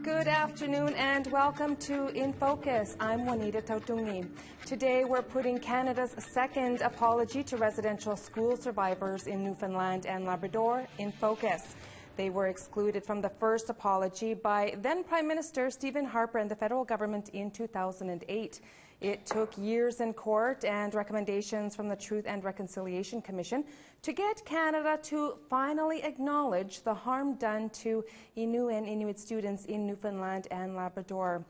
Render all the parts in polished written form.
Good afternoon and welcome to In Focus. I'm Juanita Tautungi. Today we're putting Canada's second apology to residential school survivors in Newfoundland and Labrador in focus. They were excluded from the first apology by then Prime Minister Stephen Harper and the federal government in 2008. It took years in court and recommendations from the Truth and Reconciliation Commission to get Canada to finally acknowledge the harm done to Innu and Inuit students in Newfoundland and Labrador.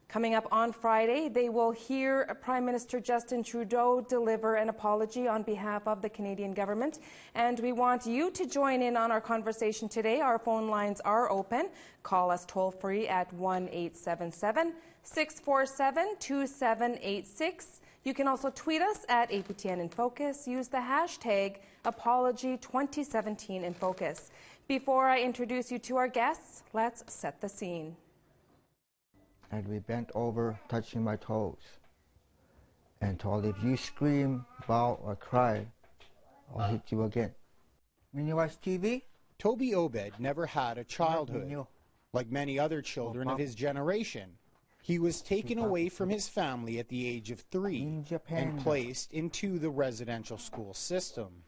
Coming up on Friday, they will hear Prime Minister Justin Trudeau deliver an apology on behalf of the Canadian government. And we want you to join in on our conversation today. Our phone lines are open. Call us toll-free at 1-877-647-2786. You can also tweet us at APTN InFocus. Use the hashtag Apology2017InFocus. Before I introduce you to our guests, let's set the scene. And we bent over, touching my toes, and told, if you scream, bawl, or cry, I'll hit you again. When you watch TV? Toby Obed never had a childhood. Like many other children of his generation, he was taken away from his family at the age of 3 and placed into the residential school system.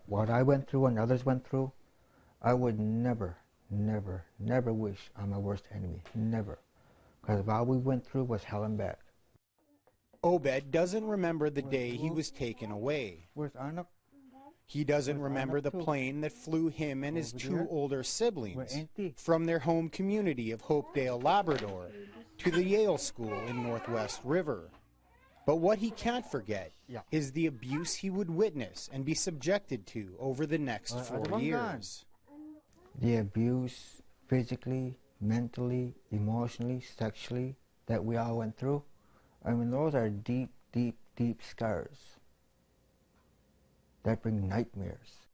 What I went through and others went through, I would never, never, never wish on my worst enemy. Never. Because all we went through was hell and back. Obed doesn't remember the day he was taken away. Where's Anna? He doesn't remember the plane that flew him and his two older siblings from their home community of Hopedale, Labrador, to the Yale School in Northwest River. But what he can't forget is the abuse he would witness and be subjected to over the next 4 years. The abuse, physically, mentally, emotionally, sexually, that we all went through, I mean, those are deep, deep, deep scars that bring nightmares.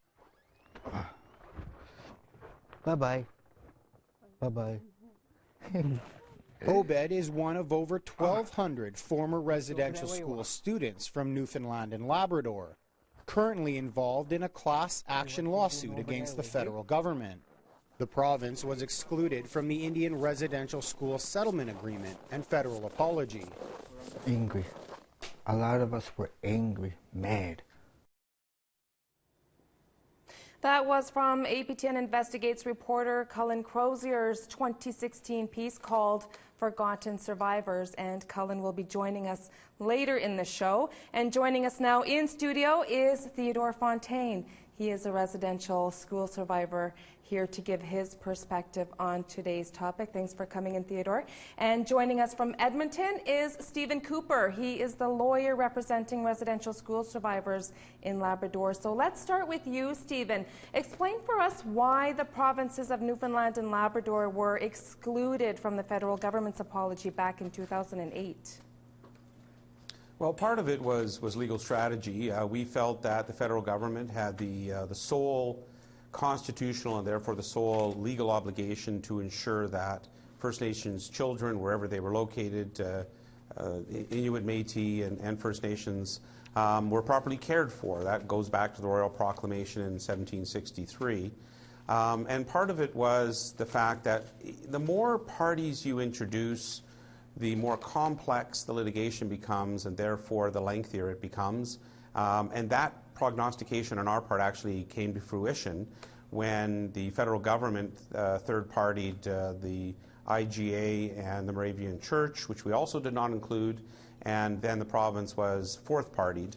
Bye-bye. Bye-bye. Obed is one of over 1,200 former residential school students from Newfoundland and Labrador, currently involved in a class action lawsuit against the federal government. The province was excluded from the Indian Residential School Settlement Agreement and federal apology. Angry. A lot of us were angry, mad. That was from APTN Investigates reporter Cullen Crozier's 2016 piece called Forgotten Survivors, and Cullen will be joining us later in the show. And joining us now in studio is Theodore Fontaine. He is a residential school survivor here to give his perspective on today's topic. Thanks for coming in, Theodore. And joining us from Edmonton is Stephen Cooper. He is the lawyer representing residential school survivors in Labrador. So let's start with you, Stephen. Explain for us why the provinces of Newfoundland and Labrador were excluded from the federal government's apology back in 2008. Well, part of it was legal strategy. We felt that the federal government had the sole constitutional and therefore the sole legal obligation to ensure that First Nations children, wherever they were located, Inuit, Métis, and First Nations, were properly cared for. That goes back to the Royal Proclamation in 1763. And part of it was the fact that the more parties you introduce, the more complex the litigation becomes, and therefore the lengthier it becomes. And that prognostication on our part actually came to fruition when the federal government third-partied the IGA and the Moravian Church, which we also did not include, and then the province was fourth-partied,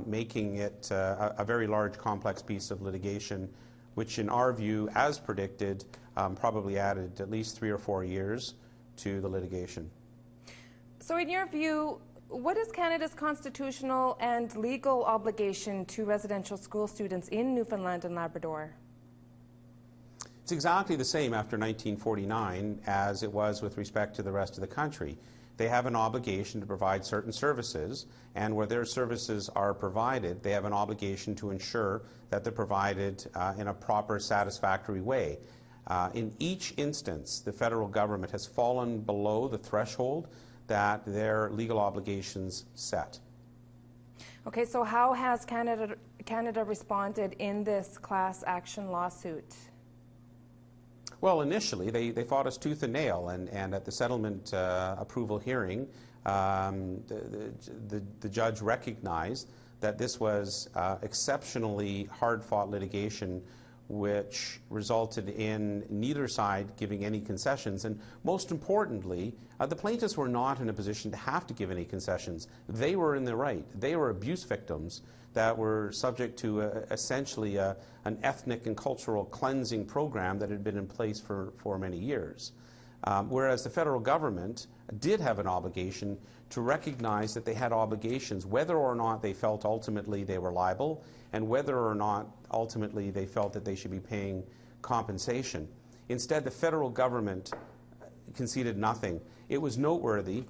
making it a very large, complex piece of litigation, which in our view, as predicted, probably added at least 3 or 4 years to the litigation. So in your view, what is Canada's constitutional and legal obligation to residential school students in Newfoundland and Labrador? It's exactly the same after 1949 as it was with respect to the rest of the country. They have an obligation to provide certain services, and where their services are provided, they have an obligation to ensure that they're provided in a proper, satisfactory way. In each instance, the federal government has fallen below the threshold that their legal obligations set. Okay, so how has Canada responded in this class action lawsuit? Well, initially, they fought us tooth and nail, and at the settlement approval hearing, the judge recognized that this was exceptionally hard-fought litigation which resulted in neither side giving any concessions. And most importantly, the plaintiffs were not in a position to have to give any concessions. They were in the right. They were abuse victims that were subject to essentially an ethnic and cultural cleansing program that had been in place for many years. Whereas the federal government did have an obligation to recognize that they had obligations, whether or not they felt ultimately they were liable, and whether or not ultimately they felt that they should be paying compensation. Instead, the federal government conceded nothing. It was noteworthy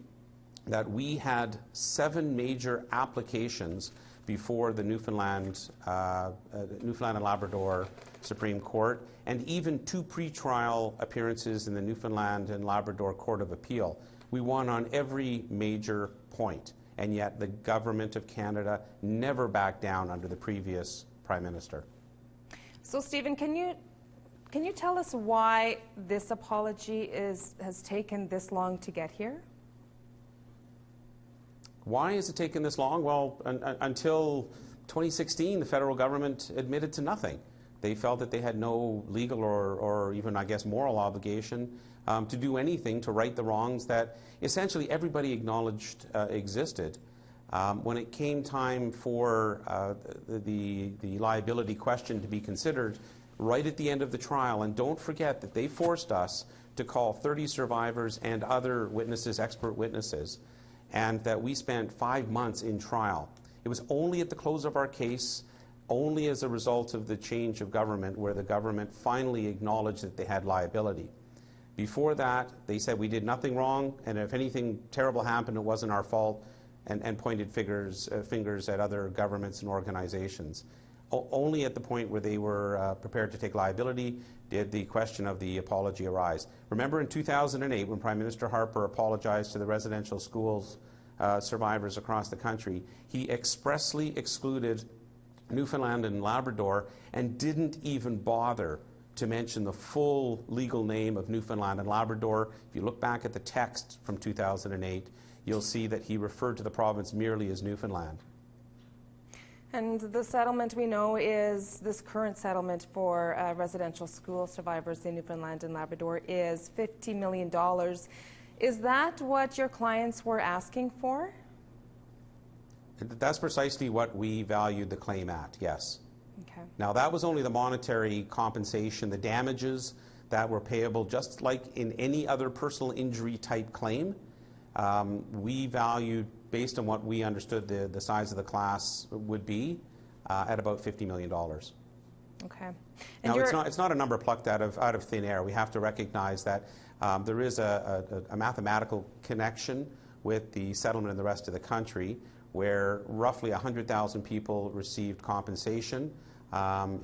that we had 7 major applications before the Newfoundland and Labrador Supreme Court, and even 2 pretrial appearances in the Newfoundland and Labrador Court of Appeal. We won on every major point, and yet the Government of Canada never backed down under the previous Prime Minister. So, Stephen, can you tell us why this apology has taken this long to get here? Why has it taken this long? Well, until 2016, the federal government admitted to nothing. They felt that they had no legal or even, I guess, moral obligation to do anything to right the wrongs that essentially everybody acknowledged existed. When it came time for the liability question to be considered right at the end of the trial, and don't forget that they forced us to call 30 survivors and other witnesses, expert witnesses, and that we spent 5 months in trial. It was only at the close of our case, only as a result of the change of government, where the government finally acknowledged that they had liability. Before that, they said we did nothing wrong, and if anything terrible happened, it wasn't our fault, and pointed fingers at other governments and organizations. Only at the point where they were prepared to take liability did the question of the apology arise. Remember in 2008, when Prime Minister Harper apologized to the residential schools survivors across the country, he expressly excluded Newfoundland and Labrador and didn't even bother to mention the full legal name of Newfoundland and Labrador. If you look back at the text from 2008, you'll see that he referred to the province merely as Newfoundland. And the settlement we know is, this current settlement for residential school survivors in Newfoundland and Labrador is $50 million. Is that what your clients were asking for? That's precisely what we valued the claim at, yes. Okay. Now, that was only the monetary compensation, the damages that were payable, just like in any other personal injury type claim. We valued, based on what we understood the size of the class would be, at about $50 million. Okay. And now, it's not a number plucked out of thin air. We have to recognize that there is a mathematical connection with the settlement in the rest of the country, where roughly 100,000 people received compensation.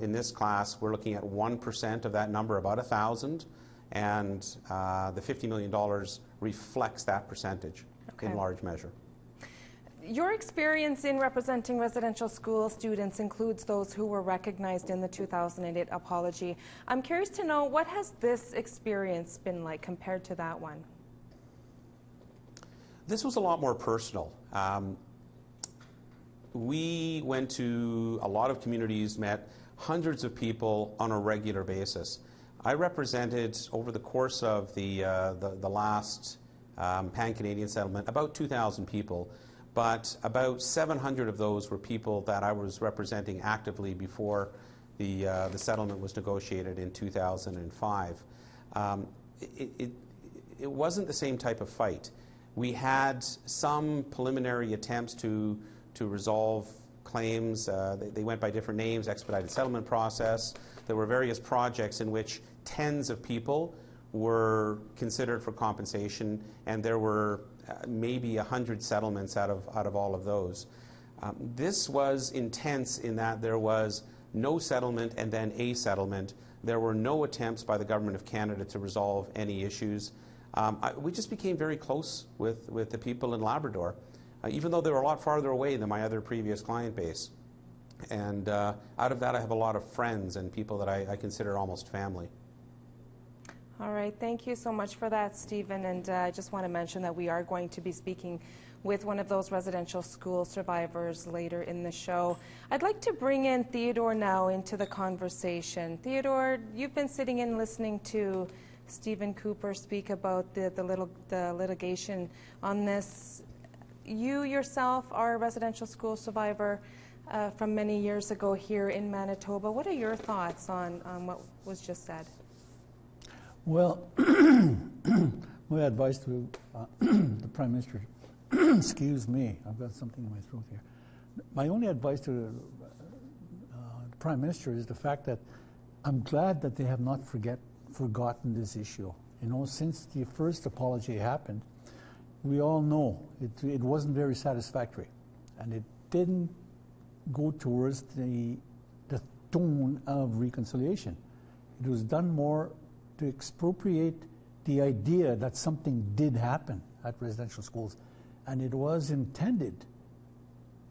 In this class, we're looking at 1% of that number, about 1,000, and the $50 million reflects that percentage in large measure. Your experience in representing residential school students includes those who were recognized in the 2008 apology. I'm curious to know, what has this experience been like compared to that one? This was a lot more personal. We went to a lot of communities, met hundreds of people on a regular basis. I represented, over the course of the last pan-Canadian settlement, about 2,000 people, but about 700 of those were people that I was representing actively before the settlement was negotiated in 2005. It wasn't the same type of fight. We had some preliminary attempts to resolve claims. They went by different names: expedited settlement process. There were various projects in which tens of people were considered for compensation, and there were maybe 100 settlements out of all of those. This was intense in that there was no settlement and then a settlement. There were no attempts by the Government of Canada to resolve any issues. We just became very close with the people in Labrador, even though they were a lot farther away than my other previous client base. And out of that, I have a lot of friends and people that I consider almost family. All right, thank you so much for that, Stephen. And I just want to mention that we are going to be speaking with one of those residential school survivors later in the show. I'd like to bring in Theodore now into the conversation. Theodore, you've been sitting and listening to Stephen Cooper speak about the litigation on this. You yourself are a residential school survivor from many years ago here in Manitoba. What are your thoughts on what was just said? Well, my advice to the Prime Minister, excuse me, I've got something in my throat here. My only advice to the Prime Minister is the fact that I'm glad that they have not forgotten this issue. You know, since the first apology happened, we all know it wasn't very satisfactory, and it didn't go towards the tone of reconciliation. It was done more to expropriate the idea that something did happen at residential schools, and it was intended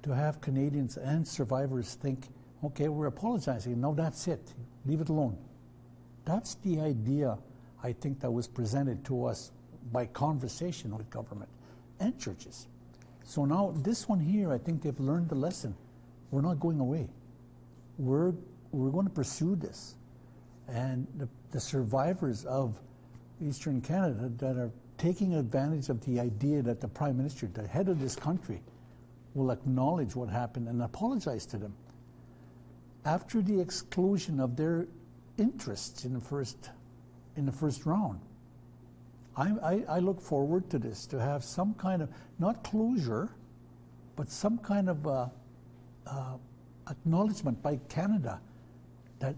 to have Canadians and survivors think, okay, we're apologizing, now that's it, leave it alone. That's the idea, I think, that was presented to us by conversation with government and churches. So now this one here, I think they've learned the lesson. We're not going away. We're going to pursue this. And the survivors of Eastern Canada that are taking advantage of the idea that the Prime Minister, the head of this country, will acknowledge what happened and apologize to them. After the exclusion of their interests in the first round, I look forward to this, to have some kind of, not closure, but some kind of acknowledgement by Canada that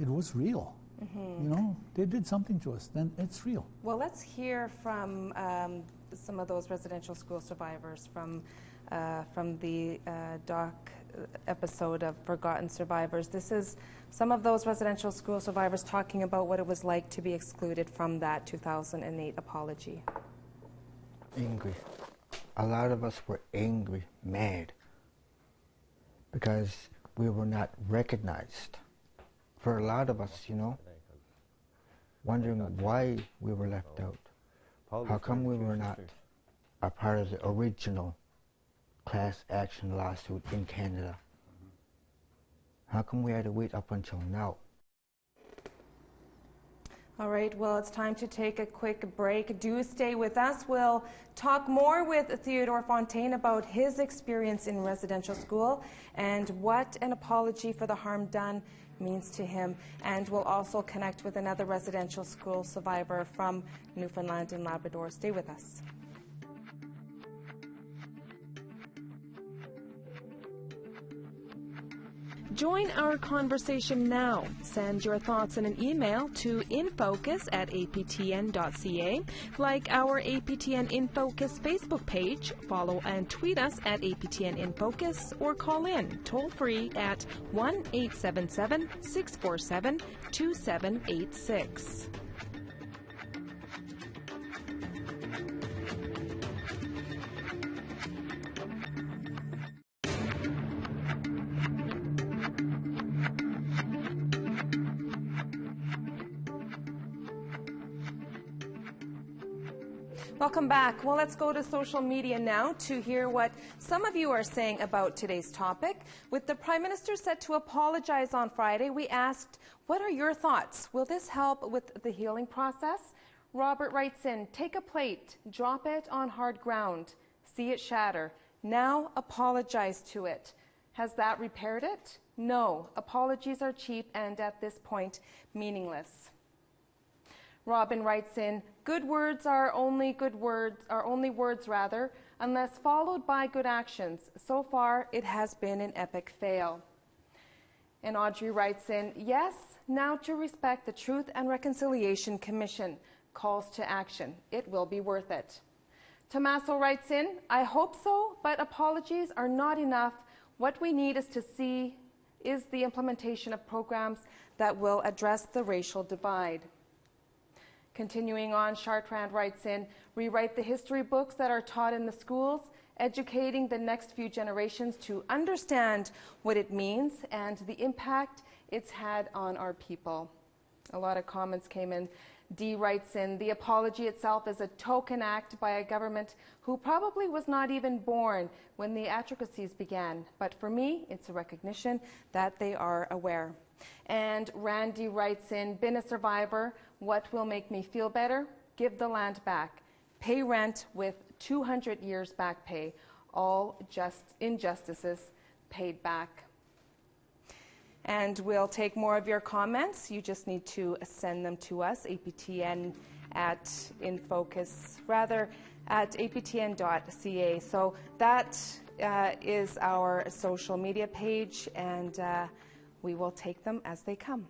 it was real. Mm-hmm. You know, they did something to us, then it's real. Well, let's hear from some of those residential school survivors from the doc episode of Forgotten Survivors. This is some of those residential school survivors talking about what it was like to be excluded from that 2008 apology. Angry. A lot of us were angry, mad, because we were not recognized. For a lot of us, you know, wondering why we were left out. How come we were not a part of the original class action lawsuit in Canada? How come we had to wait up until now? All right, well, it's time to take a quick break. Do stay with us. We'll talk more with Theodore Fontaine about his experience in residential school and what an apology for the harm done means to him. And we'll also connect with another residential school survivor from Newfoundland and Labrador. Stay with us. Join our conversation now. Send your thoughts in an email to infocus@aptn.ca. Like our APTN InFocus Facebook page, follow and tweet us at APTN InFocus, or call in toll free at 1-877-647-2786. Welcome back. Well, let's go to social media now to hear what some of you are saying about today's topic. With the Prime Minister set to apologize on Friday, we asked, what are your thoughts? Will this help with the healing process? Robert writes in, take a plate, drop it on hard ground, see it shatter. Now apologize to it. Has that repaired it? No. Apologies are cheap and at this point meaningless. Robin writes in, good words are only words unless followed by good actions. So far, it has been an epic fail. And Audrey writes in, yes, now to respect the Truth and Reconciliation Commission. Calls to action. It will be worth it. Tommaso writes in, I hope so, but apologies are not enough. What we need is to see is the implementation of programs that will address the racial divide. Continuing on, Chartrand writes in, rewrite the history books that are taught in the schools, educating the next few generations to understand what it means and the impact it's had on our people. A lot of comments came in D writes in, the apology itself is a token act by a government who probably was not even born when the atrocities began. But for me, it's a recognition that they are aware. And Randy writes in, been a survivor, what will make me feel better? Give the land back. Pay rent with 200 years back pay. All just injustices paid back. And we'll take more of your comments. You just need to send them to us, APTN at InFocus, rather at aptn.ca. So that is our social media page, and we will take them as they come.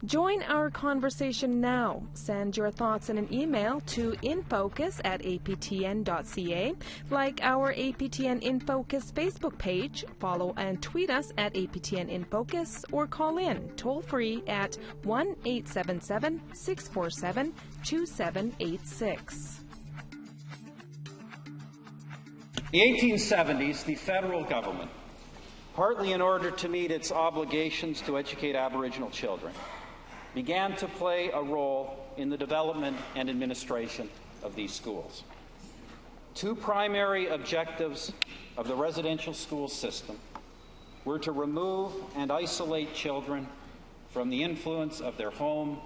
Join our conversation now. Send your thoughts in an email to infocus@aptn.ca, like our APTN InFocus Facebook page, follow and tweet us at APTN InFocus, or call in toll-free at 1-877-647-2786. In the 1870s, the federal government, partly in order to meet its obligations to educate Aboriginal children, began to play a role in the development and administration of these schools. Two primary objectives of the residential school system were to remove and isolate children from the influence of their home,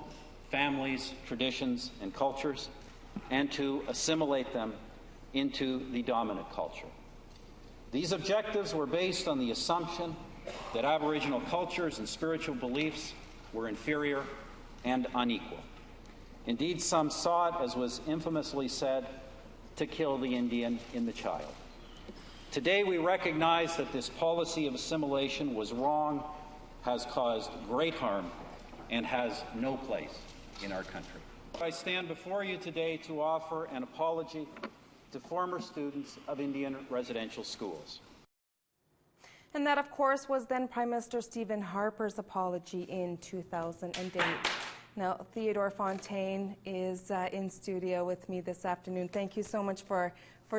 families, traditions, and cultures, and to assimilate them into the dominant culture. These objectives were based on the assumption that Aboriginal cultures and spiritual beliefs were inferior and unequal. Indeed, some sought, as was infamously said, to kill the Indian in the child. Today, we recognize that this policy of assimilation was wrong, has caused great harm, and has no place in our country. I stand before you today to offer an apology to former students of Indian residential schools. And that, of course, was then Prime Minister Stephen Harper's apology in 2008. Now, Theodore Fontaine is in studio with me this afternoon. Thank you so much for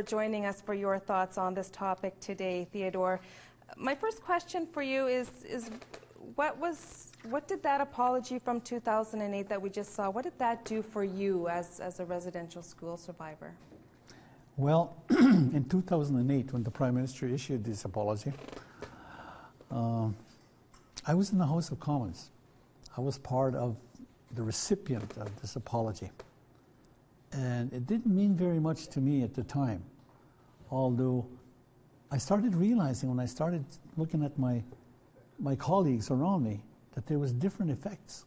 joining us, for your thoughts on this topic today, Theodore. My first question for you is what did that apology from 2008 that we just saw, what did that do for you as a residential school survivor? Well, in 2008, when the Prime Minister issued this apology, I was in the House of Commons. I was part of the recipient of this apology. And it didn't mean very much to me at the time, although I started realizing when I started looking at my colleagues around me that there was different effects.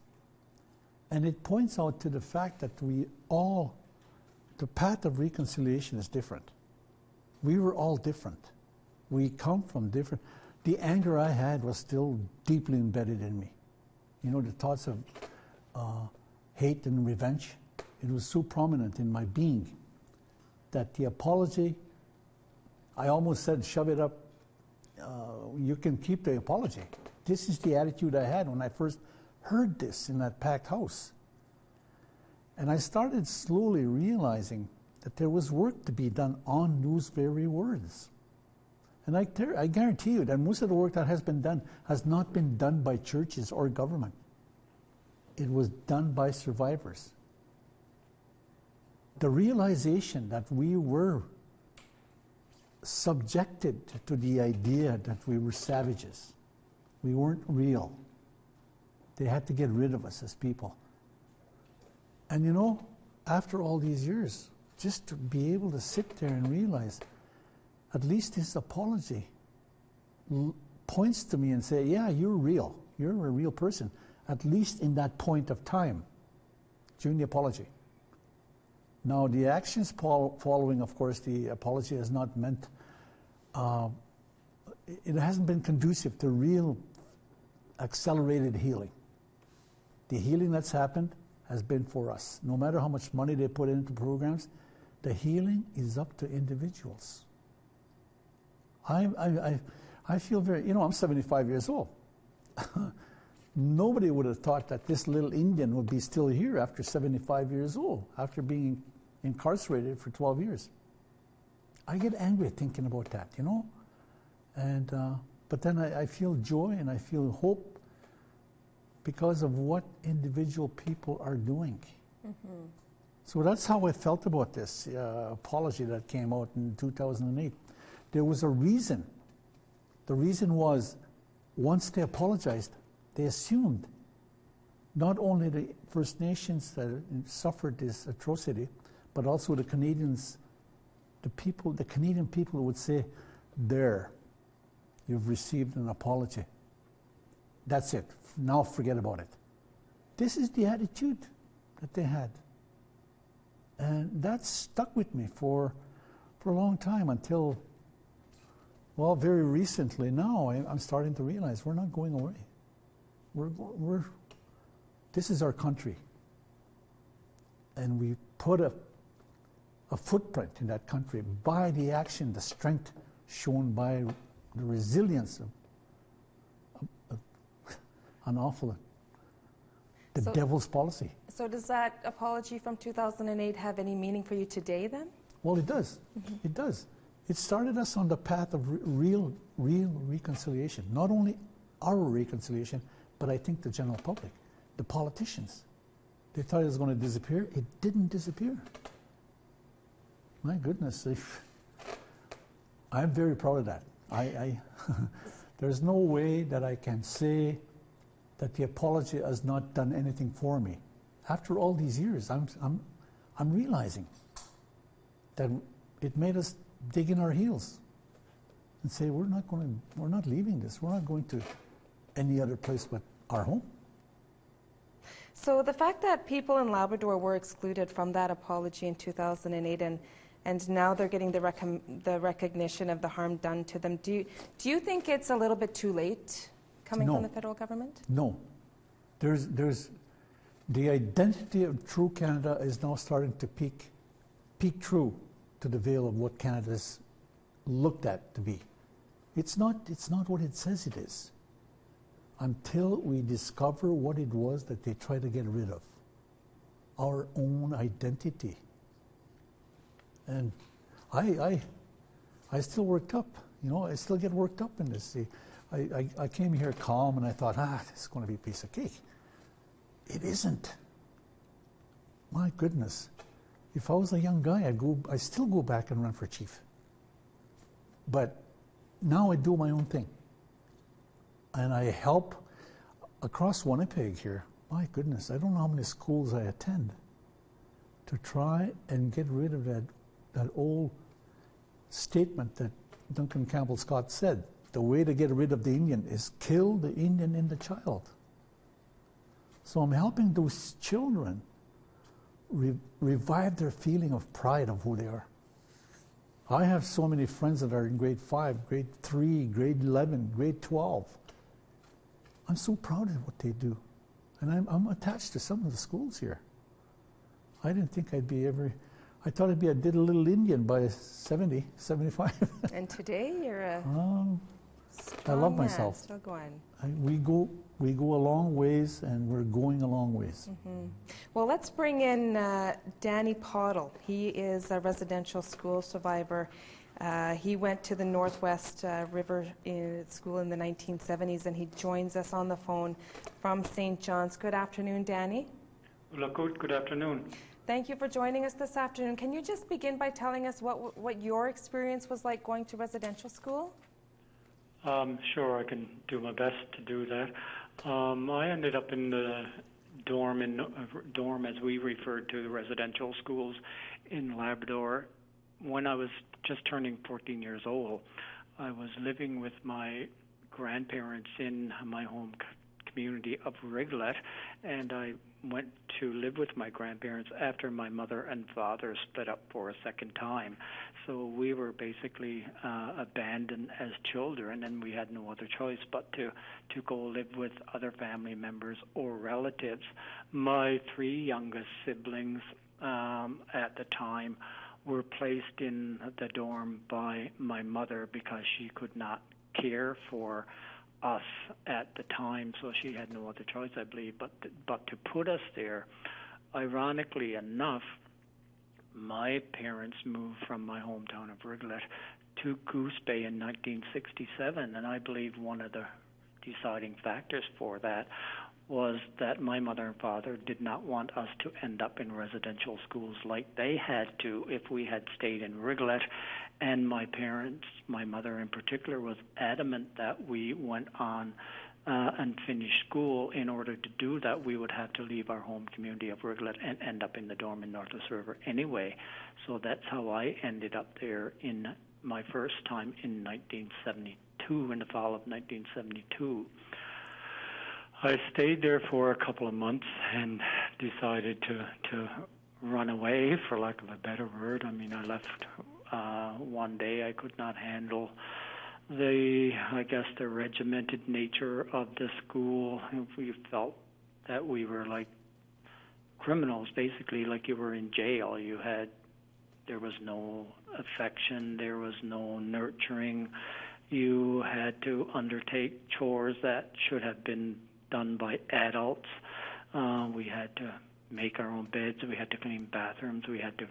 And it points out to the fact that the path of reconciliation is different. We were all different. We come from different. The anger I had was still deeply embedded in me. You know, the thoughts of hate and revenge, it was so prominent in my being that the apology, I almost said, shove it up, you can keep the apology. This is the attitude I had when I first heard this in that packed house. And I started slowly realizing that there was work to be done on those very words. And I guarantee you that most of the work that has been done has not been done by churches or government. It was done by survivors. The realization that we were subjected to the idea that we were savages. We weren't real. They had to get rid of us as people. And you know, after all these years, just to be able to sit there and realize, at least this apology points to me and say, yeah, you're real. You're a real person, at least in that point of time, during the apology. Now, the actions following, of course, the apology has not meant, it hasn't been conducive to real accelerated healing. The healing that's happened has been for us. No matter how much money they put into programs, the healing is up to individuals. I feel very, you know, I'm 75 years old. Nobody would have thought that this little Indian would be still here after 75 years old, after being incarcerated for 12 years. I get angry thinking about that, you know? And, but then I feel joy and I feel hope because of what individual people are doing. So that's how I felt about this apology that came out in 2008. There was a reason. The reason was, once they apologized, they assumed not only the First Nations that suffered this atrocity, but also the Canadians, the Canadian people would say, there, you've received an apology. That's it. Now forget about it. This is the attitude that they had. And that stuck with me for a long time until, well, very recently now, I'm starting to realize we're not going away. This is our country. And we put a footprint in that country by the action, the strength shown by the resilience of an awful, the devil's policy. So does that apology from 2008 have any meaning for you today then? Well, it does. It does. It started us on the path of real reconciliation. Not only our reconciliation, but I think the general public, the politicians. They thought it was going to disappear. It didn't disappear. My goodness. I'm very proud of that. There's no way that I can say that the apology has not done anything for me. After all these years, I'm realizing that it made us dig in our heels and say, we're not leaving this. We're not going to any other place but our home. So the fact that people in Labrador were excluded from that apology in 2008 and now they're getting the recognition of the harm done to them, do you think it's a little bit too late coming from the federal government? No. There's the identity of true Canada is now starting to peek through to the veil of what Canada's looked at to be. It's not what it says it is until we discover what it was that they tried to get rid of. Our own identity. And I still worked up, I still get worked up in this. I came here calm and I thought, this is going to be a piece of cake. It isn't. My goodness. If I was a young guy, I'd still go back and run for chief. But now I do my own thing. And I help across Winnipeg here. My goodness, I don't know how many schools I attend to try and get rid of that old statement that Duncan Campbell Scott said. The way to get rid of the Indian is kill the Indian in the child. So I'm helping those children revive their feeling of pride of who they are. I have so many friends that are in grade 5, grade 3, grade 11, grade 12. I'm so proud of what they do. And I'm attached to some of the schools here. I didn't think I'd be I thought I'd be a little Indian by 70, 75. And today you're a I love myself. Still going. We go a long ways, and we're going a long ways. Well, let's bring in Danny Patil. He is a residential school survivor. He went to the Northwest River School in the 1970s, and he joins us on the phone from St. John's. Good afternoon, Danny. Good afternoon. Thank you for joining us this afternoon. Can you just begin by telling us what your experience was like going to residential school? Sure, I can do my best to do that. I ended up in the dorm as we referred to the residential schools in Labrador. When I was just turning 14 years old, I was living with my grandparents in my home community of Riglet, and I went to live with my grandparents after my mother and father split up for a second time. So we were basically abandoned as children, and we had no other choice but to go live with other family members or relatives. My 3 youngest siblings at the time were placed in the dorm by my mother because she could not care for us at the time, so she had no other choice, I believe, but to put us there. Ironically enough, my parents moved from my hometown of Riglet to Goose Bay in 1967, and I believe one of the deciding factors for that was that my mother and father did not want us to end up in residential schools like they had to if we had stayed in Riglet. And my parents, my mother in particular, was adamant that we went on and finished school. In order to do that, we would have to leave our home community of Riglet and end up in the dorm in Northwest River anyway. So that's how I ended up there in my first time in 1972, in the fall of 1972. I stayed there for a couple of months and decided to run away, for lack of a better word. I mean, I left one day. I could not handle the regimented nature of the school. We felt that we were like criminals, basically, like you were in jail. There was no affection, there was no nurturing. You had to undertake chores that should have been done by adults. We had to make our own beds, we had to clean bathrooms, we had to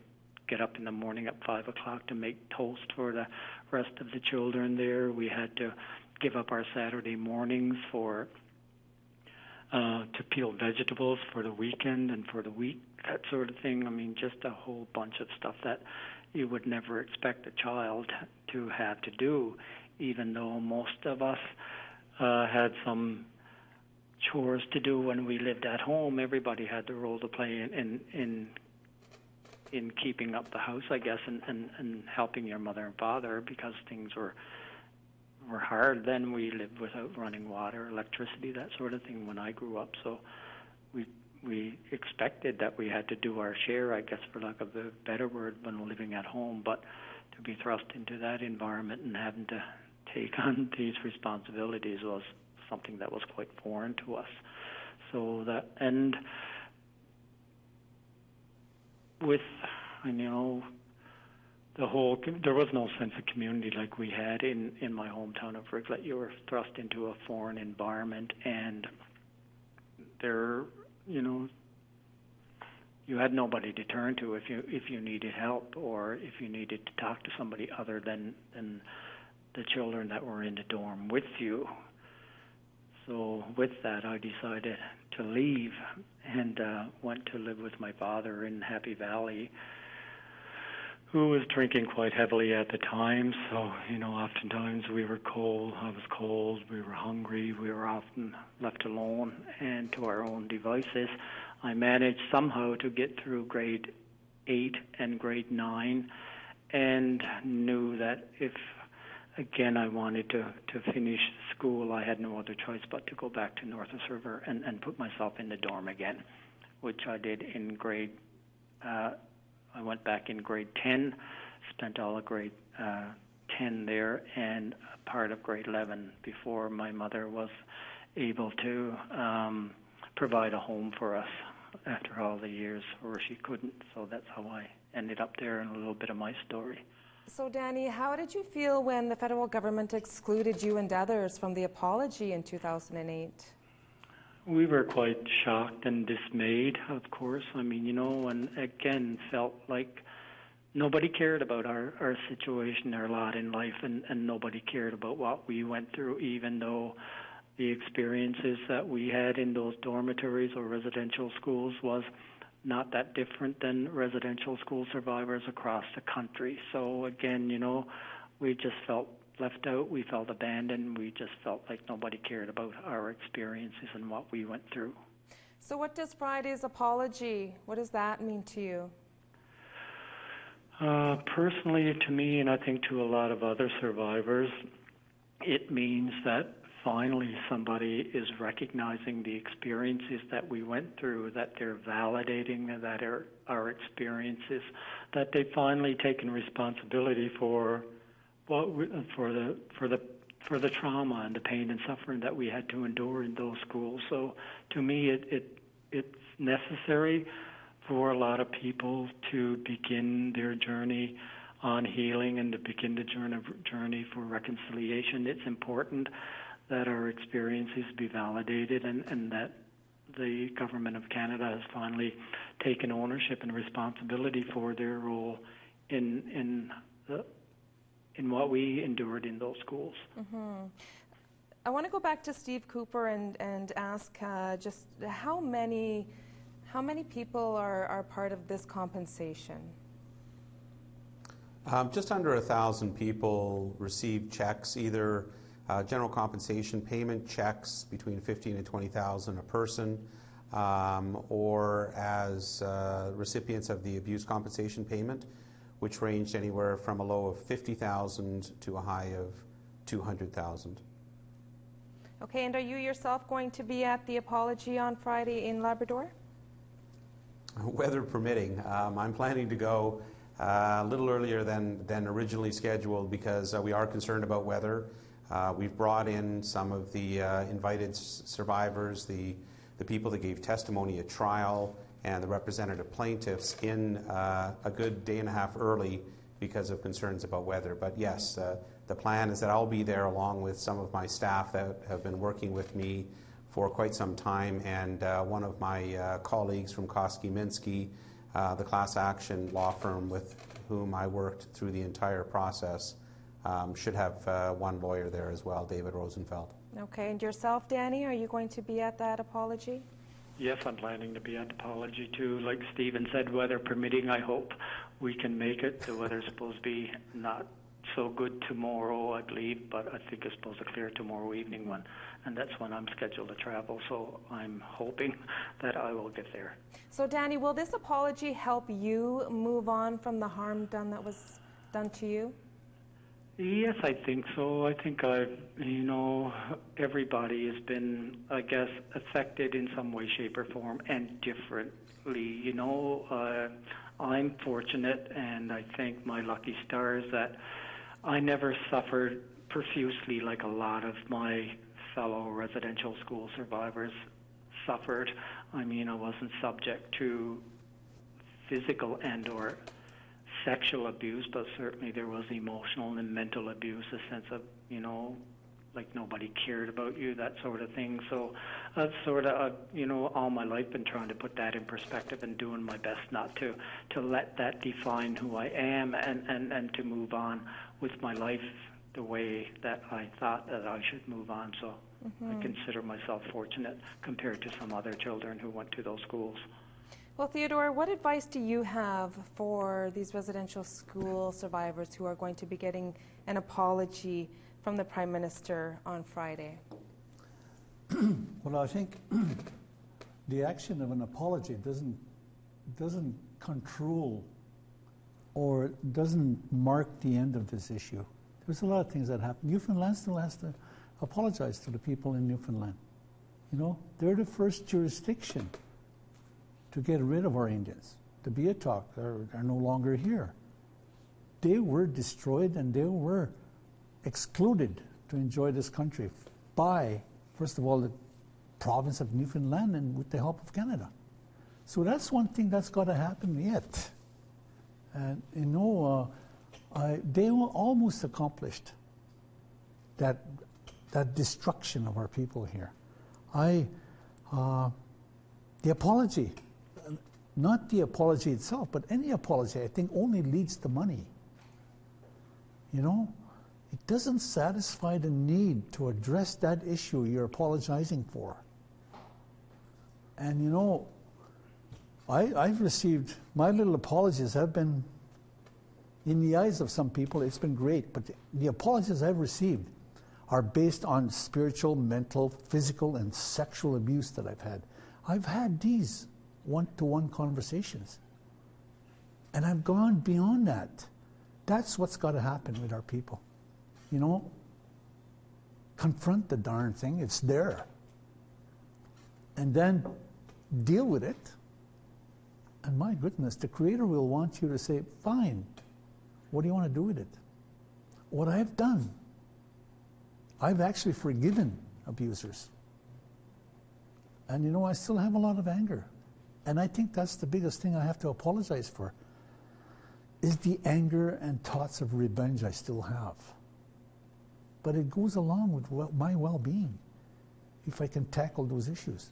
get up in the morning at 5 o'clock to make toast for the rest of the children there. We had to give up our Saturday mornings to peel vegetables for the weekend and for the week, that sort of thing. I mean, just a whole bunch of stuff that you would never expect a child to have to do, even though most of us had some chores to do when we lived at home. Everybody had the role to play in keeping up the house, I guess, and helping your mother and father, because things were hard then. We lived without running water, electricity, that sort of thing when I grew up. So we expected that we had to do our share, I guess, for lack of a better word, when living at home. But to be thrust into that environment and having to take on these responsibilities was something that was quite foreign to us. So that, and with, there was no sense of community like we had in my hometown of Riglet. You were thrust into a foreign environment, and there, you had nobody to turn to if you needed help, or if you needed to talk to somebody other than the children that were in the dorm with you. So with that, I decided to leave and went to live with my father in Happy Valley, who was drinking quite heavily at the time. So, oftentimes we were cold, I was cold, we were hungry, we were often left alone and to our own devices. I managed somehow to get through grade 8 and grade 9 and knew that if, again, I wanted to finish school, I had no other choice but to go back to Northwest River and put myself in the dorm again, which I did in I went back in grade 10, spent all of grade 10 there and a part of grade 11 before my mother was able to provide a home for us after all the years where she couldn't. So that's how I ended up there, and a little bit of my story. So, Danny, how did you feel when the federal government excluded you and others from the apology in 2008? We were quite shocked and dismayed, of course. I mean, and again, felt like nobody cared about our situation, our lot in life, and nobody cared about what we went through, even though the experiences that we had in those dormitories or residential schools was not that different than residential school survivors across the country. So again, we just felt left out, we felt abandoned, we just felt like nobody cared about our experiences and what we went through. So what does Friday's apology, what does that mean to you? Personally, to me, and I think to a lot of other survivors, it means that finally somebody is recognizing the experiences that we went through, that they're validating that our experiences, that they've finally taken responsibility for for the trauma and the pain and suffering that we had to endure in those schools. So to me, it's necessary for a lot of people to begin their journey on healing and to begin the journey for reconciliation. It's important that our experiences be validated and that the Government of Canada has finally taken ownership and responsibility for their role in what we endured in those schools. Mm-hmm. I want to go back to Steve Cooper and ask just how many people are part of this compensation? Just under 1,000 people received checks, either general compensation payment checks between $15,000 and $20,000 a person, or as recipients of the abuse compensation payment, which ranged anywhere from a low of $50,000 to a high of $200,000. Okay, and are you yourself going to be at the apology on Friday in Labrador? Weather permitting. I'm planning to go a little earlier than originally scheduled because we are concerned about weather. We've brought in some of the invited survivors, the people that gave testimony at trial, and the representative plaintiffs in a good day and a half early because of concerns about weather. But yes, the plan is that I'll be there along with some of my staff that have been working with me for quite some time, and one of my colleagues from Koski-Minsky, the class action law firm with whom I worked through the entire process, should have one lawyer there as well, David Rosenfeld. Okay, and yourself, Danny, are you going to be at that apology? Yes, I'm planning to be at the apology too. Like Stephen said, weather permitting, I hope we can make it. The weather's supposed to be not so good tomorrow, I believe, but I think it's supposed to clear tomorrow evening and that's when I'm scheduled to travel, so I'm hoping that I will get there. So Danny, will this apology help you move on from the harm that was done to you? Yes, I think so. I think everybody has been, I guess, affected in some way, shape, or form, and differently. I'm fortunate, and I thank my lucky stars that I never suffered profusely like a lot of my fellow residential school survivors suffered. I mean, I wasn't subject to physical and or sexual abuse, but certainly there was emotional and mental abuse, a sense of, like nobody cared about you, that sort of thing. So I've sort of, all my life been trying to put that in perspective and doing my best not to let that define who I am and to move on with my life the way that I thought that I should move on. So I consider myself fortunate compared to some other children who went to those schools. Well, Theodore, what advice do you have for these residential school survivors who are going to be getting an apology from the Prime Minister on Friday? Well, I think the action of an apology doesn't control or doesn't mark the end of this issue. There's a lot of things that happen. Newfoundland still has to apologize to the people in Newfoundland. They're the first jurisdiction to get rid of our Indians. The Beatok are no longer here. They were destroyed and they were excluded to enjoy this country by, first of all, the province of Newfoundland and with the help of Canada. So that's one thing that's got to happen yet. And they almost accomplished that destruction of our people here. The apology, not the apology itself, but any apology, I think, only leads to money. It doesn't satisfy the need to address that issue you're apologizing for. And I've received, my little apologies have been, in the eyes of some people, it's been great, but the apologies I've received are based on spiritual, mental, physical, and sexual abuse that I've had. I've had these one-to-one conversations. And I've gone beyond that. That's what's got to happen with our people. Confront the darn thing, it's there. And then deal with it. And my goodness, the Creator will want you to say, fine, what do you want to do with it? What I've done, I've actually forgiven abusers. And I still have a lot of anger. And I think that's the biggest thing I have to apologize for, is the anger and thoughts of revenge I still have. But it goes along with my well-being if I can tackle those issues.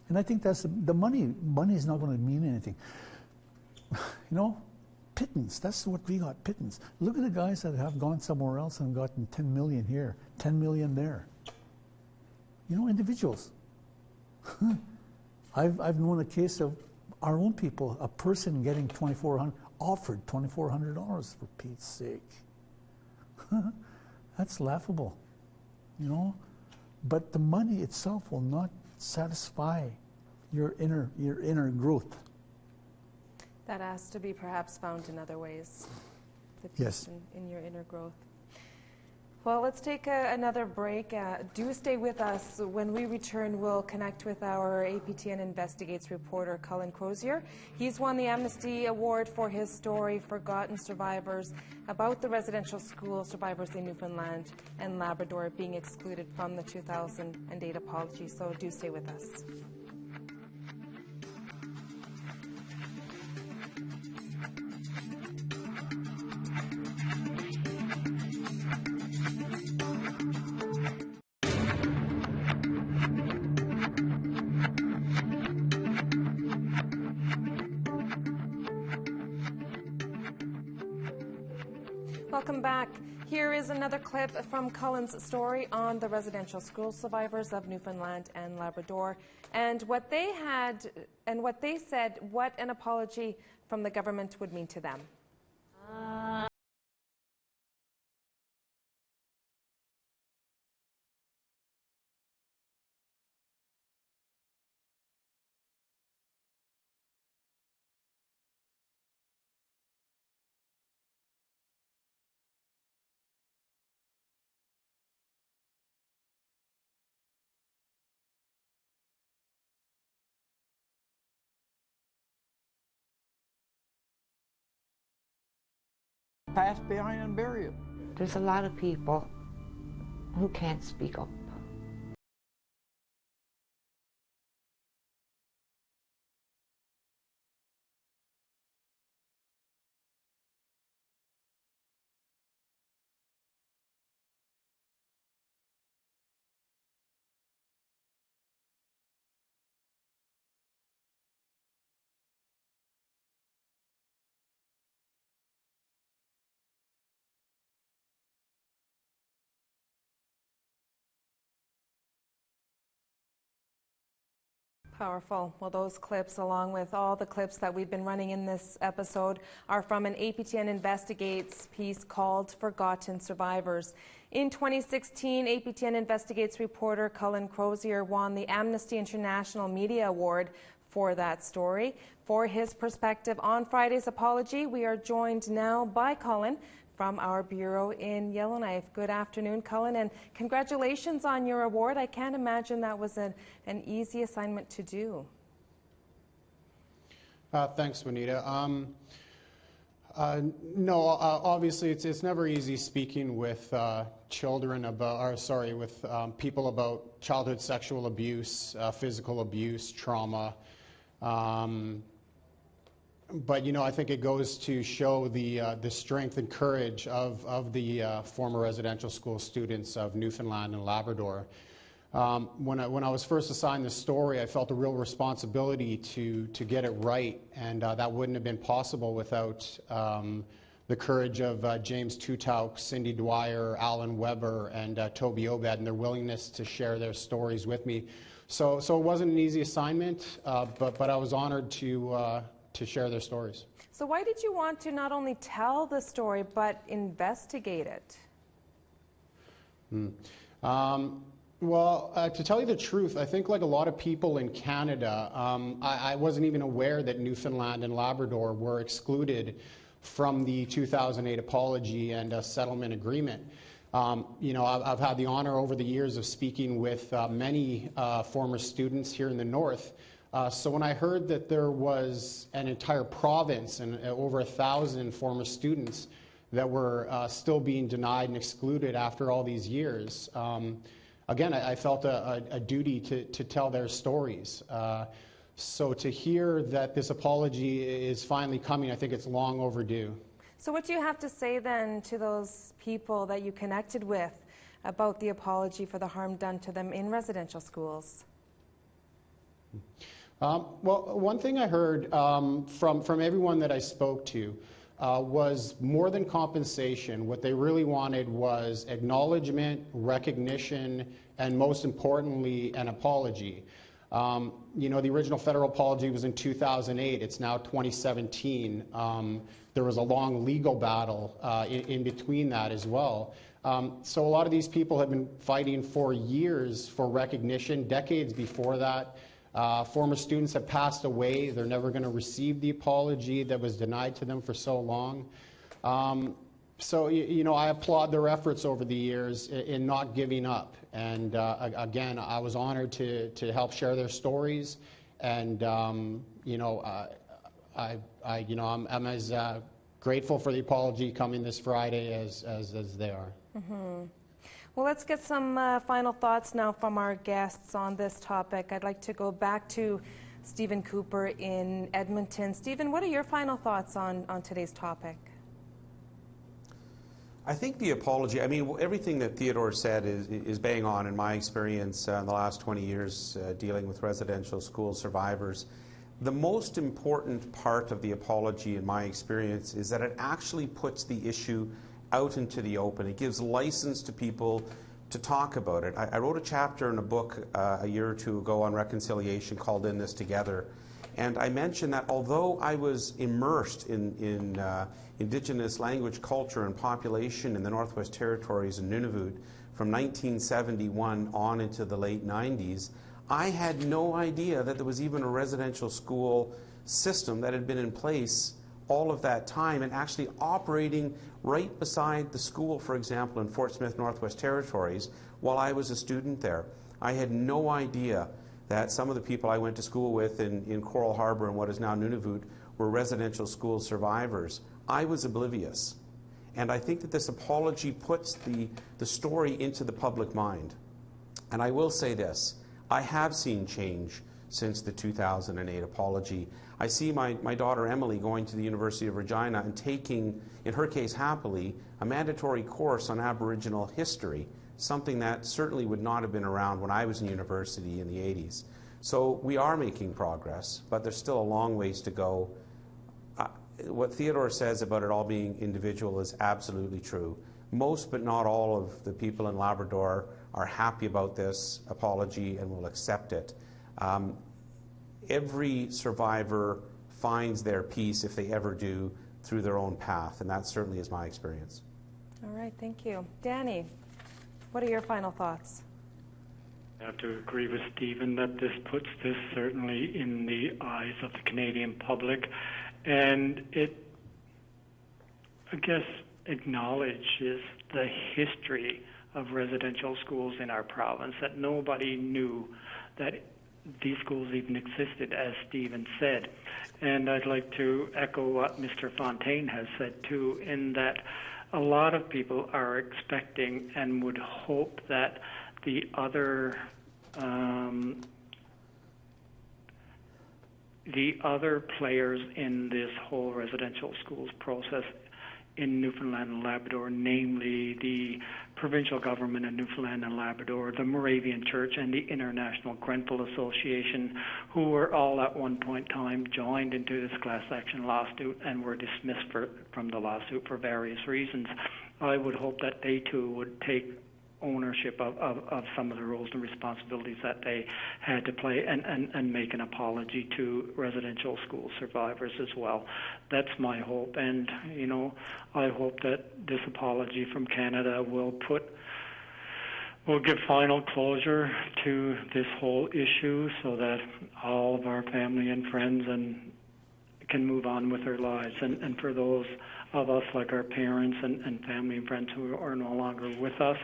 And I think that's the money. Money is not going to mean anything. Pittance, that's what we got, pittance. Look at the guys that have gone somewhere else and gotten 10 million here, 10 million there. You know, individuals. I've known a case of our own people, a person getting offered $2,400 for Pete's sake. That's laughable, you know. But the money itself will not satisfy your inner growth. That has to be perhaps found in other ways. The peace Yes. in your inner growth. Well, let's take another break. Do stay with us. When we return, we'll connect with our APTN Investigates reporter, Cullen Crozier. He's won the Amnesty Award for his story, Forgotten Survivors, about the residential school survivors in Newfoundland and Labrador being excluded from the 2008 apology. So do stay with us. Welcome back. Here is another clip from Cullen's story on the residential school survivors of Newfoundland and Labrador and what they had and what they said, what an apology from the government would mean to them. Pass behind and bury it. There's a lot of people who can't speak up. Powerful. Well, those clips, along with all the clips that we've been running in this episode, are from an APTN Investigates piece called Forgotten Survivors. In 2016, APTN Investigates reporter Cullen Crozier won the Amnesty International Media Award for that story. For his perspective on Friday's apology, we are joined now by Cullen from our bureau in Yellowknife. Good afternoon, Cullen, and congratulations on your award. I can't imagine that was an easy assignment to do. Thanks, Juanita. No, obviously it's never easy speaking with children about, or sorry, with people about childhood sexual abuse, physical abuse, trauma. But, you know, I think it goes to show the strength and courage of the former residential school students of Newfoundland and Labrador. When I was first assigned this story, I felt a real responsibility to get it right, and that wouldn't have been possible without the courage of James Tutauk, Cindy Dwyer, Alan Weber, and Toby Obed, and their willingness to share their stories with me. So it wasn't an easy assignment, but I was honored to share their stories. So why did you want to not only tell the story, but investigate it? Well, to tell you the truth, I think like a lot of people in Canada, I wasn't even aware that Newfoundland and Labrador were excluded from the 2008 apology and settlement agreement. You know, I've had the honor over the years of speaking with many former students here in the North. So when I heard that there was an entire province and over 1,000 former students that were still being denied and excluded after all these years, again, I felt a duty to tell their stories. So to hear that this apology is finally coming, I think it's long overdue. So what do you have to say then to those people that you connected with about the apology for the harm done to them in residential schools? Well, one thing I heard from everyone that I spoke to was more than compensation. What they really wanted was acknowledgement, recognition, and most importantly, an apology. You know, the original federal apology was in 2008. It's now 2017. There was a long legal battle in between that as well. So a lot of these people have been fighting for years for recognition, decades before that. Former students have passed away. They're never going to receive the apology that was denied to them for so long. So, you know, I applaud their efforts over the years in not giving up. And again, I was honored to help share their stories. And, you know, I'm as grateful for the apology coming this Friday as they are. Mm-hmm. Well, let's get some final thoughts now from our guests on this topic. I'd like to go back to Stephen Cooper in Edmonton. Stephen, what are your final thoughts on today's topic? I think the apology, I mean, everything that Theodore said is bang on in my experience in the last 20 years dealing with residential school survivors. The most important part of the apology in my experience is that it actually puts the issue out into the open. It gives license to people to talk about it. I wrote a chapter in a book a year or two ago on reconciliation called In This Together. And I mentioned that although I was immersed in Indigenous language, culture, and population in the Northwest Territories and Nunavut from 1971 on into the late 90s, I had no idea that there was even a residential school system that had been in place all of that time and actually operating right beside the school, for example, in Fort Smith, Northwest Territories, while I was a student there. I had no idea that some of the people I went to school with in Coral Harbour and what is now Nunavut were residential school survivors. I was oblivious. And I think that this apology puts the story into the public mind. And I will say this, I have seen change since the 2008 apology. I see my daughter Emily going to the University of Regina and taking, in her case happily, a mandatory course on Aboriginal history, something that certainly would not have been around when I was in university in the 80s. So we are making progress, but there's still a long ways to go. What Theodore says about it all being individual is absolutely true. Most but not all of the people in Labrador are happy about this apology and will accept it. Every survivor finds their peace, if they ever do, through their own path, and that certainly is my experience. All right, thank you. Danny, what are your final thoughts? I have to agree with Stephen that this puts this certainly in the eyes of the Canadian public, and it, I guess, acknowledges the history of residential schools in our province, that nobody knew that these schools even existed, as Stephen said. And I'd like to echo what Mr. Fontaine has said too, in that a lot of people are expecting and would hope that the other players in this whole residential schools process in Newfoundland and Labrador, namely the provincial government in Newfoundland and Labrador, the Moravian Church, and the International Grenfell Association, who were all at one point in time joined into this class action lawsuit and were dismissed from the lawsuit for various reasons. I would hope that they too would take ownership of some of the roles and responsibilities that they had to play and make an apology to residential school survivors as well. That's my hope, and you know, I hope that this apology from Canada will give final closure to this whole issue so that all of our family and friends can move on with their lives, and for those of us like our parents and family and friends who are no longer with us,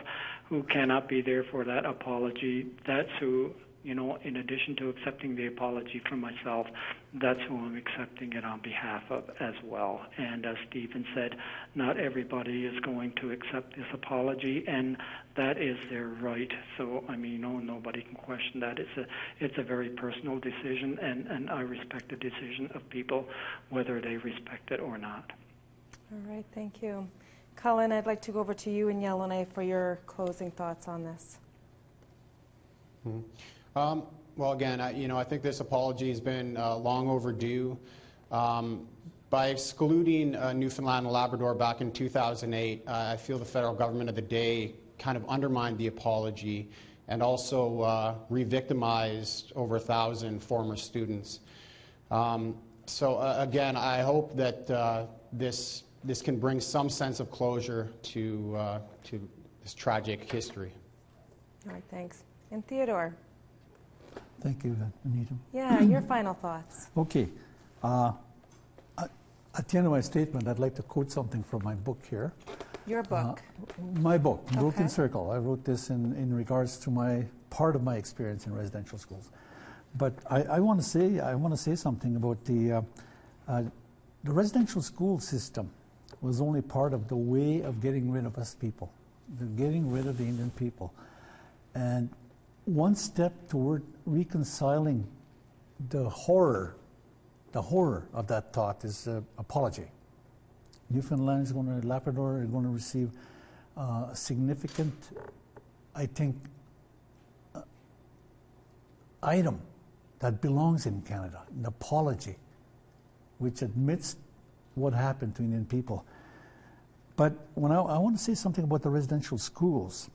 who cannot be there for that apology, that's who, you know, in addition to accepting the apology from myself, that's who I'm accepting it on behalf of as well. And as Stephen said, not everybody is going to accept this apology, and that is their right. So, I mean, nobody can question that. It's a very personal decision, and I respect the decision of people, whether they respect it or not. All right, thank you. Cullen, I'd like to go over to you in Yellowknife for your closing thoughts on this. Well, again, I think this apology has been long overdue. By excluding Newfoundland and Labrador back in 2008, I feel the federal government of the day kind of undermined the apology and also re-victimized over 1,000 former students. Again, I hope that this can bring some sense of closure to this tragic history. All right, thanks. And Theodore? Thank you, Anita. Yeah, your final thoughts. Okay. At the end of my statement, I'd like to quote something from my book here. Your book? My book, Okay. Broken Circle. I wrote this in regards to part of my experience in residential schools. But I want to say something about the residential school system was only part of the way of getting rid of us people, getting rid of the Indian people. And one step toward reconciling the horror of that thought is apology. Newfoundland is going to, Labrador are going to receive a significant, I think, item that belongs in Canada, an apology, which admits what happened to Indian people. But when I want to say something about the residential schools,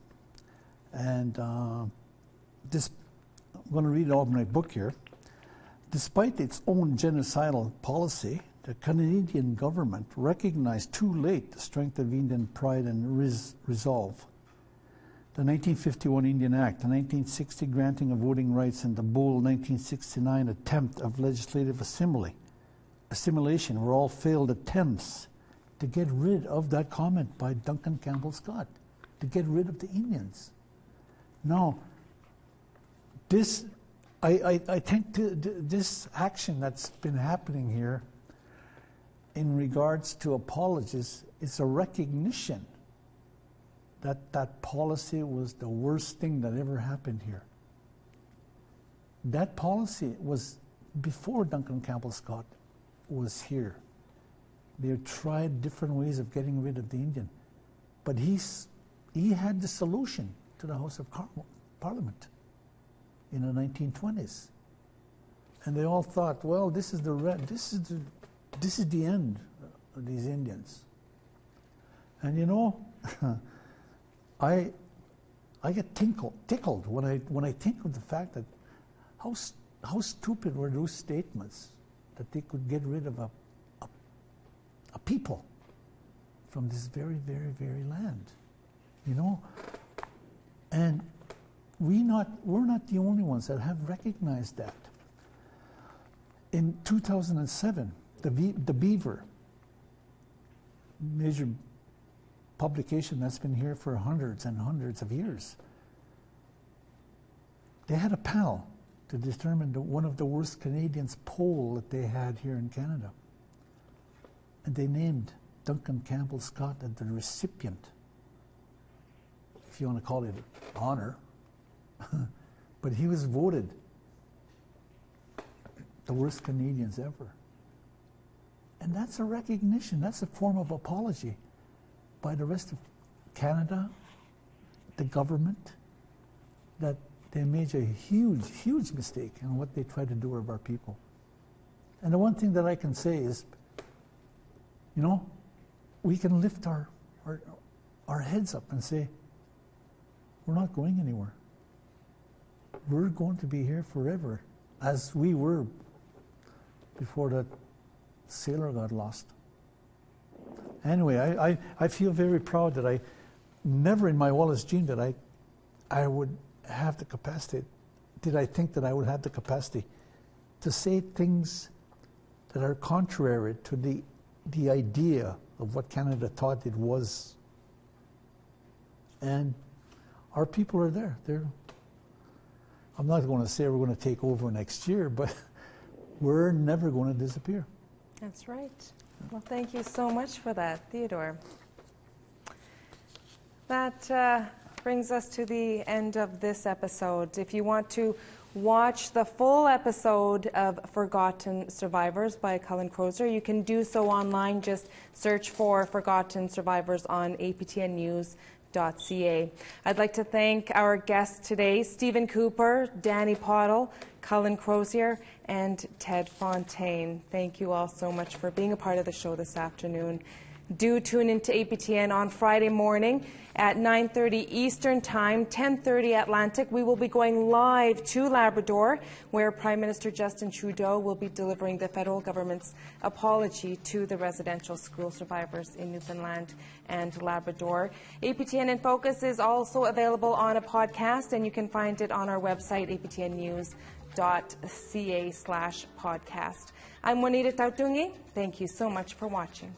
and I'm going to read all of my book here. Despite its own genocidal policy, the Canadian government recognized too late the strength of Indian pride and resolve. The 1951 Indian Act, the 1960 granting of voting rights, and the bold 1969 attempt of legislative assimilation were all failed attempts to get rid of that comment by Duncan Campbell Scott, to get rid of the Indians. Now, I think this action that's been happening here in regards to apologies is a recognition that that policy was the worst thing that ever happened here. That policy was before Duncan Campbell Scott was here. They tried different ways of getting rid of the Indian. But he had the solution to the House of Parliament in the 1920s. And they all thought, well, this is the end of these Indians. And you know, I get tickled when I think of the fact that how stupid were those statements that they could get rid of a people from this very, very, very land, you know. And we're not the only ones that have recognized that. In 2007, the Beaver, major publication that's been here for hundreds and hundreds of years, they had a panel to determine one of the worst Canadians poll that they had here in Canada. And they named Duncan Campbell Scott as the recipient, if you want to call it honor. But he was voted the worst Canadians ever. And that's a recognition, that's a form of apology by the rest of Canada, the government, that they made a huge, huge mistake in what they tried to do with our people. And the one thing that I can say is, you know, we can lift our heads up and say, we're not going anywhere. We're going to be here forever, as we were before that sailor got lost. Anyway, I feel very proud that I never in my wildest dream that I would have the capacity, did I think that I would have the capacity to say things that are contrary to the idea of what Canada thought it was. And our people are there. I'm not going to say we're going to take over next year, but we're never going to disappear. That's right. Well, thank you so much for that, Theodore. That brings us to the end of this episode. If you want to watch the full episode of Forgotten Survivors by Cullen Crozier, you can do so online. Just search for Forgotten Survivors on aptnnews.ca. I'd like to thank our guests today, Stephen Cooper, Danny Patil, Cullen Crozier, and Ted Fontaine. Thank you all so much for being a part of the show this afternoon. Do tune into APTN on Friday morning at 9:30 Eastern Time, 10:30 Atlantic. We will be going live to Labrador, where Prime Minister Justin Trudeau will be delivering the federal government's apology to the residential school survivors in Newfoundland and Labrador. APTN InFocus is also available on a podcast, and you can find it on our website, aptnnews.ca/podcast. I'm Juanita Tautungi. Thank you so much for watching.